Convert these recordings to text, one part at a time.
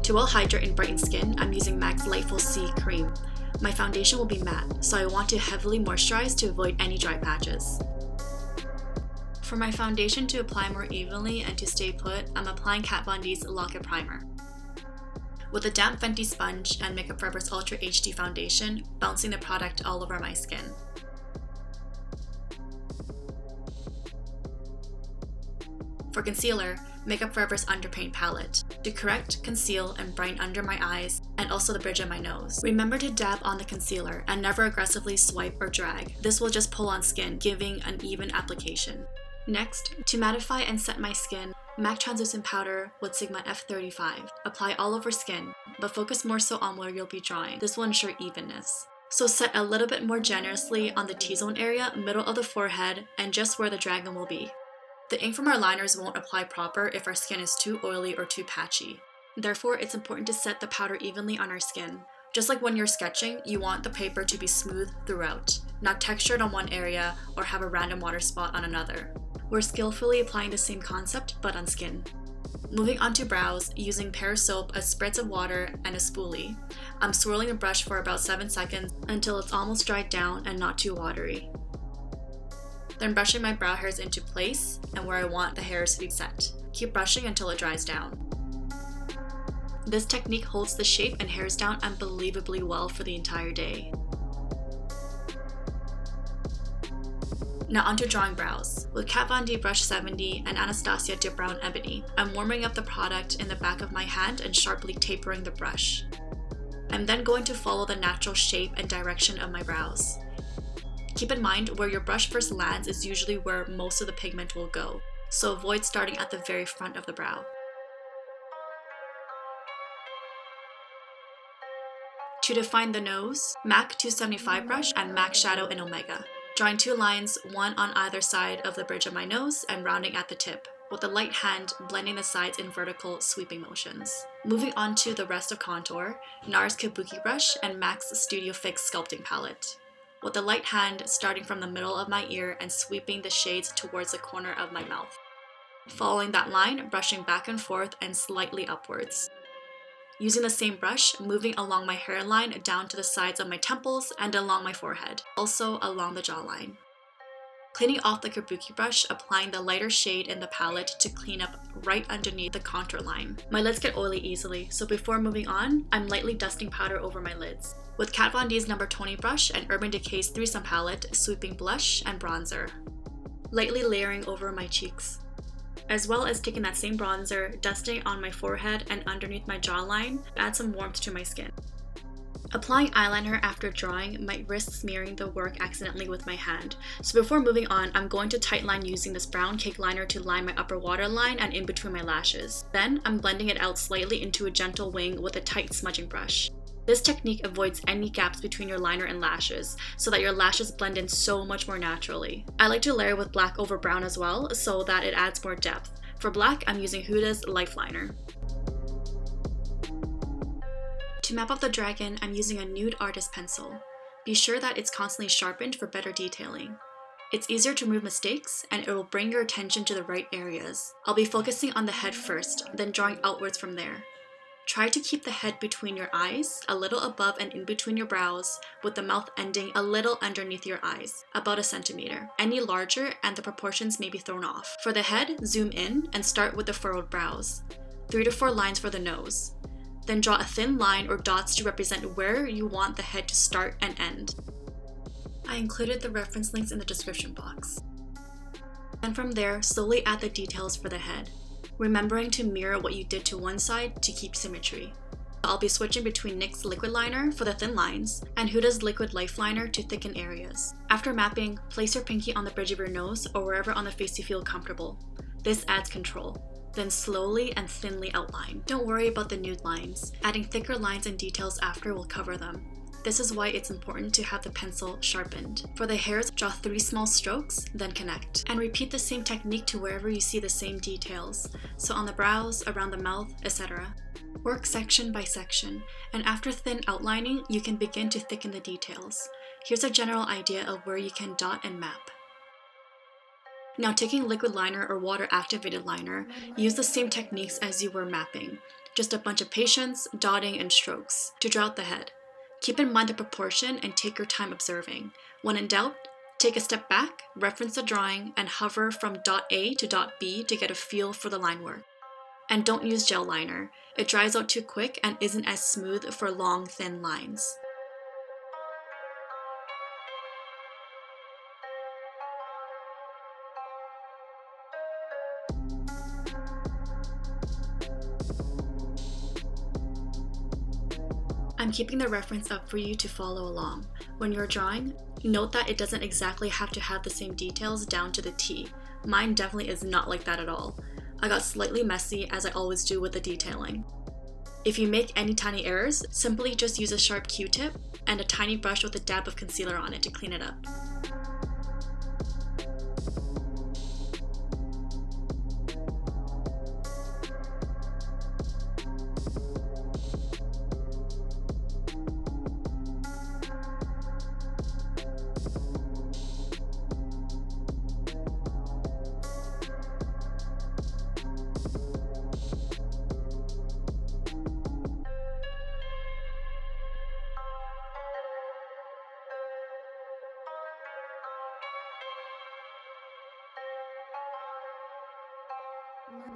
To well hydrate and brighten skin, I'm using MAC's Lightful C cream. My foundation will be matte, so I want to heavily moisturize to avoid any dry patches. For my foundation to apply more evenly and to stay put, I'm applying Kat Von D's Lock-It Primer. With a damp FENTY sponge and Makeup Forever's Ultra HD foundation, bouncing the product all over my skin. For concealer, Makeup Forever's Underpaint palette to correct, conceal, and brighten under my eyes and also the bridge of my nose. Remember to dab on the concealer and never aggressively swipe or drag. This will just pull on skin, giving an even application. Next, to mattify and set my skin, MAC translucent powder with Sigma F35. Apply all over skin, but focus more so on where you'll be drawing. This will ensure evenness. So set a little bit more generously on the T-zone area, middle of the forehead, and just where the dragon will be. The ink from our liners won't apply proper if our skin is too oily or too patchy. Therefore, it's important to set the powder evenly on our skin. Just like when you're sketching, you want the paper to be smooth throughout, not textured on one area or have a random water spot on another. We're skillfully applying the same concept, but on skin. Moving on to brows, using PEAR soap, a spritz of water, and a spoolie. I'm swirling the brush for about 7 seconds until it's almost dried down and not too watery. Then brushing my brow hairs into place and where I want the hairs to be set. Keep brushing until it dries down. This technique holds the shape and hairs down unbelievably well for the entire day. Now onto drawing brows. With Kat Von D Brush 70 and Anastasia Dip Brown Ebony, I'm warming up the product in the back of my hand and sharply tapering the brush. I'm then going to follow the natural shape and direction of my brows. Keep in mind where your brush first lands is usually where most of the pigment will go, so avoid starting at the very front of the brow. To define the nose, MAC 275 brush and MAC Shadow in Omega. Drawing 2 lines, one on either side of the bridge of my nose and rounding at the tip, with a light hand blending the sides in vertical sweeping motions. Moving on to the rest of contour, NARS Kabuki brush and MAC's Studio Fix sculpting palette. With a light hand starting from the middle of my ear and sweeping the shades towards the corner of my mouth. Following that line, brushing back and forth and slightly upwards. Using the same brush, moving along my hairline down to the sides of my temples and along my forehead, also along the jawline. Cleaning off the kabuki brush, applying the lighter shade in the palette to clean up right underneath the contour line. My lids get oily easily, so before moving on, I'm lightly dusting powder over my lids. With Kat Von D's No. 20 brush and Urban Decay's Threesome palette, sweeping blush and bronzer. Lightly layering over my cheeks. As well as taking that same bronzer, dusting on my forehead and underneath my jawline to add some warmth to my skin. Applying eyeliner after drawing might risk smearing the work accidentally with my hand, so before moving on, I'm going to tightline using this brown cake liner to line my upper waterline and in between my lashes. Then, I'm blending it out slightly into a gentle wing with a tight smudging brush. This technique avoids any gaps between your liner and lashes, so that your lashes blend in so much more naturally. I like to layer with black over brown as well, so that it adds more depth. For black, I'm using HUDA's Lifeliner. To map out the dragon, I'm using a nude artist pencil. Be sure that it's constantly sharpened for better detailing. It's easier to remove mistakes, and it will bring your attention to the right areas. I'll be focusing on the head first, then drawing outwards from there. Try to keep the head between your eyes, a little above and in between your brows, with the mouth ending a little underneath your eyes, about 1 centimeter. Any larger and the proportions may be thrown off. For the head, zoom in and start with the furrowed brows. 3 to 4 lines for the nose. Then draw a thin line or dots to represent where you want the head to start and end. I included the reference links in the description box. And from there, slowly add the details for the head, remembering to mirror what you did to one side to keep symmetry. I'll be switching between NYX's liquid liner for the thin lines and HUDA's liquid lifeliner to thicken areas. After mapping, place your pinky on the bridge of your nose or wherever on the face you feel comfortable. This adds control. Then slowly and thinly outline. Don't worry about the nude lines. Adding thicker lines and details after will cover them. This is why it's important to have the pencil sharpened. For the hairs, draw 3 small strokes, then connect. And repeat the same technique to wherever you see the same details, so on the brows, around the mouth, etc. Work section by section, and after thin outlining, you can begin to thicken the details. Here's a general idea of where you can dot and map. Now taking liquid liner or water activated liner, use the same techniques as you were mapping. Just a bunch of patience, dotting, and strokes to draw out the head. Keep in mind the proportion and take your time observing. When in doubt, take a step back, reference the drawing, and hover from dot A to dot B to get a feel for the line work. And don't use gel liner. It dries out too quick and isn't as smooth for long, thin lines. I'm keeping the reference up for you to follow along. When you're drawing, note that it doesn't exactly have to have the same details down to the T. Mine definitely is not like that at all. I got slightly messy, as I always do with the detailing. If you make any tiny errors, simply just use a sharp Q-tip and a tiny brush with a dab of concealer on it to clean it up.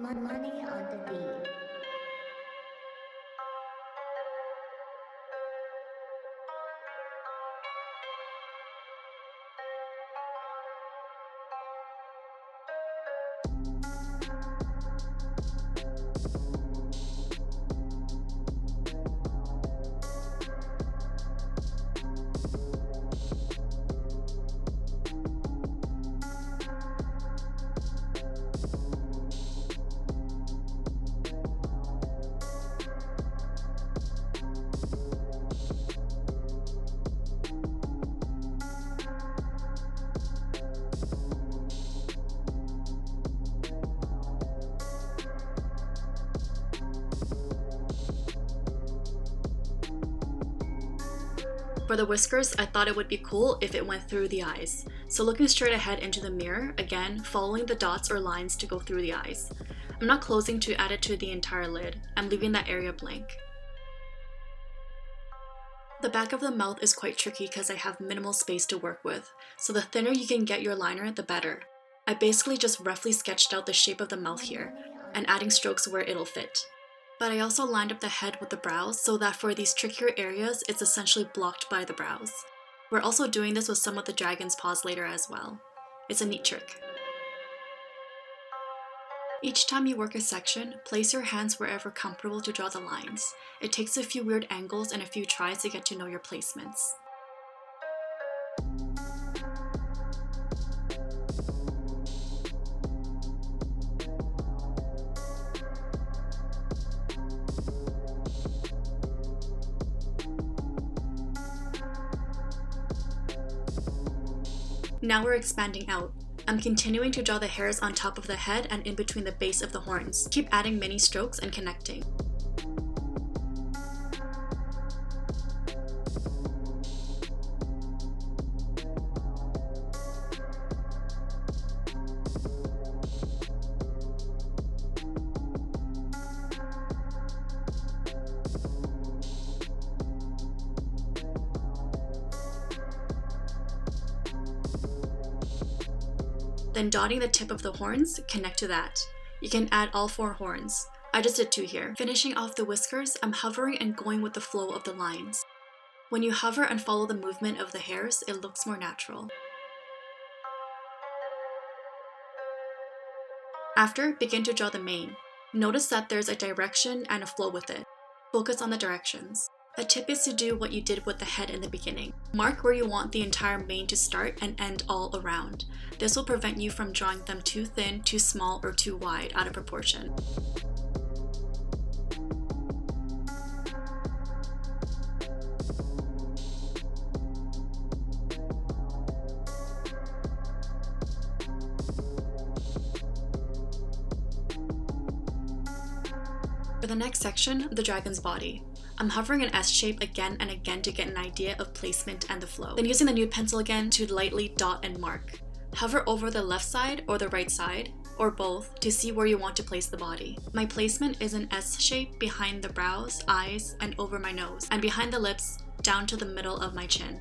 Money on the beat. For the whiskers, I thought it would be cool if it went through the eyes. So looking straight ahead into the mirror, again, following the dots or lines to go through the eyes. I'm not closing to add it to the entire lid. I'm leaving that area blank. The back of the mouth is quite tricky because I have minimal space to work with, so the thinner you can get your liner, the better. I basically just roughly sketched out the shape of the mouth here, and adding strokes where it'll fit. But I also lined up the head with the brows so that for these trickier areas, it's essentially blocked by the brows. We're also doing this with some of the dragon's paws later as well. It's a neat trick. Each time you work a section, place your hands wherever comfortable to draw the lines. It takes a few weird angles and a few tries to get to know your placements. Now we're expanding out. I'm continuing to draw the hairs on top of the head and in between the base of the horns. Keep adding mini strokes and connecting. Then dotting the tip of the horns, connect to that. You can add all 4 horns. I just did 2 here. Finishing off the whiskers, I'm hovering and going with the flow of the lines. When you hover and follow the movement of the hairs, it looks more natural. After, begin to draw the mane. Notice that there's a direction and a flow with it. Focus on the directions. A tip is to do what you did with the head in the beginning. Mark where you want the entire mane to start and end all around. This will prevent you from drawing them too thin, too small, or too wide out of proportion. For the next section, the dragon's body. I'm hovering an S shape again and again to get an idea of placement and the flow. Then using the nude pencil again to lightly dot and mark. Hover over the left side or the right side, or both to see where you want to place the body. My placement is an S shape behind the brows, eyes, and over my nose, and behind the lips down to the middle of my chin.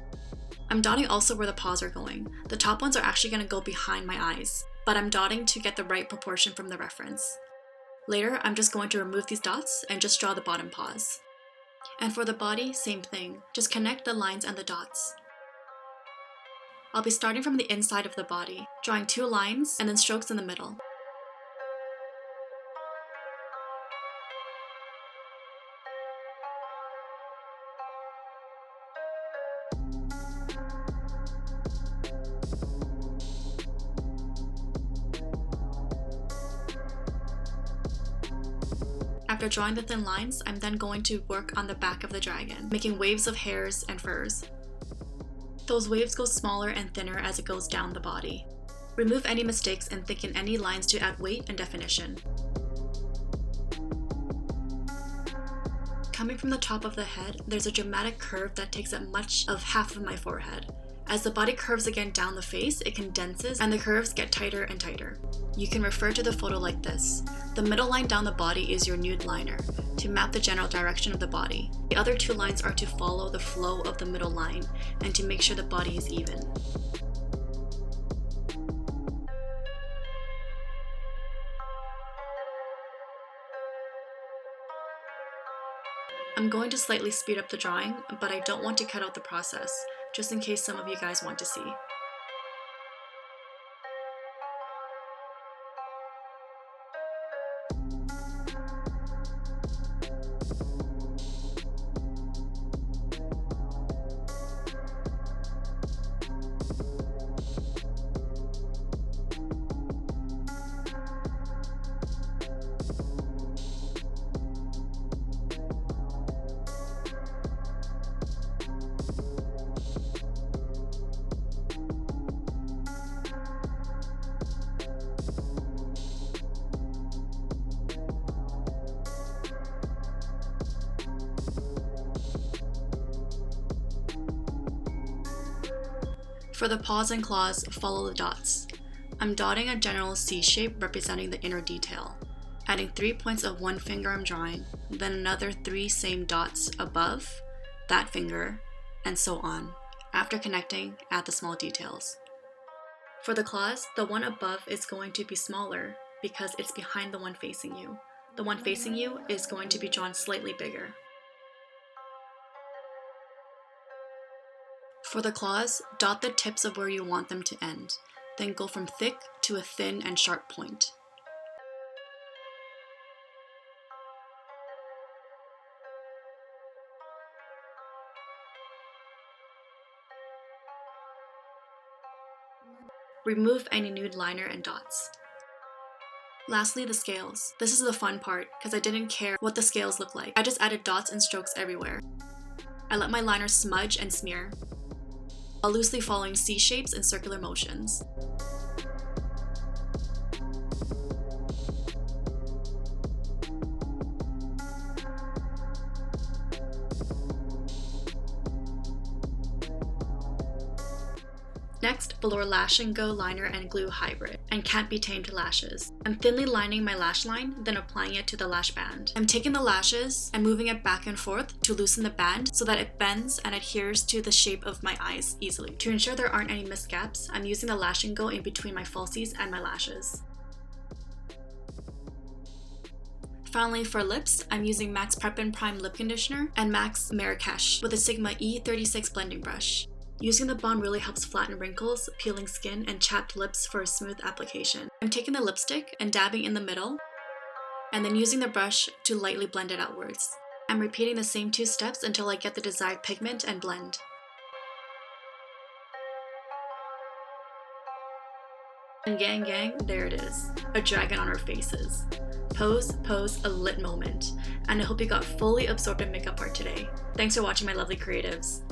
I'm dotting also where the paws are going. The top ones are actually going to go behind my eyes, but I'm dotting to get the right proportion from the reference. Later, I'm just going to remove these dots and just draw the bottom paws. And for the body, same thing. Just connect the lines and the dots. I'll be starting from the inside of the body, drawing 2 lines and then strokes in the middle. After drawing the thin lines, I'm then going to work on the back of the dragon, making waves of hairs and furs. Those waves go smaller and thinner as it goes down the body. Remove any mistakes and thicken any lines to add weight and definition. Coming from the top of the head, there's a dramatic curve that takes up much of half of my forehead. As the body curves again down the face, it condenses and the curves get tighter and tighter. You can refer to the photo like this. The middle line down the body is your nude liner, to map the general direction of the body. The other 2 lines are to follow the flow of the middle line and to make sure the body is even. I'm going to slightly speed up the drawing, but I don't want to cut out the process, just in case some of you guys want to see. For the paws and claws, follow the dots. I'm dotting a general C shape representing the inner detail. Adding 3 points of one finger I'm drawing, then another 3 same dots above that finger, and so on. After connecting, add the small details. For the claws, the one above is going to be smaller because it's behind the one facing you. The one facing you is going to be drawn slightly bigger. For the claws, dot the tips of where you want them to end, then go from thick to a thin and sharp point. Remove any nude liner and dots. Lastly, the scales. This is the fun part, because I didn't care what the scales look like. I just added dots and strokes everywhere. I let my liner smudge and smear, while loosely following C shapes and circular motions. Next, Velour Lash and Go liner and glue hybrid, and can't be tamed lashes. I'm thinly lining my lash line, then applying it to the lash band. I'm taking the lashes and moving it back and forth to loosen the band so that it bends and adheres to the shape of my eyes easily. To ensure there aren't any missed gaps, I'm using the Lash and Go in between my falsies and my lashes. Finally, for lips, I'm using MAC's Prep and Prime Lip Conditioner and MAC's Marrakesh with a Sigma E36 blending brush. Using the balm really helps flatten wrinkles, peeling skin, and chapped lips for a smooth application. I'm taking the lipstick and dabbing in the middle, and then using the brush to lightly blend it outwards. I'm repeating the same 2 steps until I get the desired pigment and blend. And gang, there it is. A dragon on our faces. Pose, a lit moment. And I hope you got fully absorbed in makeup art today. Thanks for watching, my lovely creatives.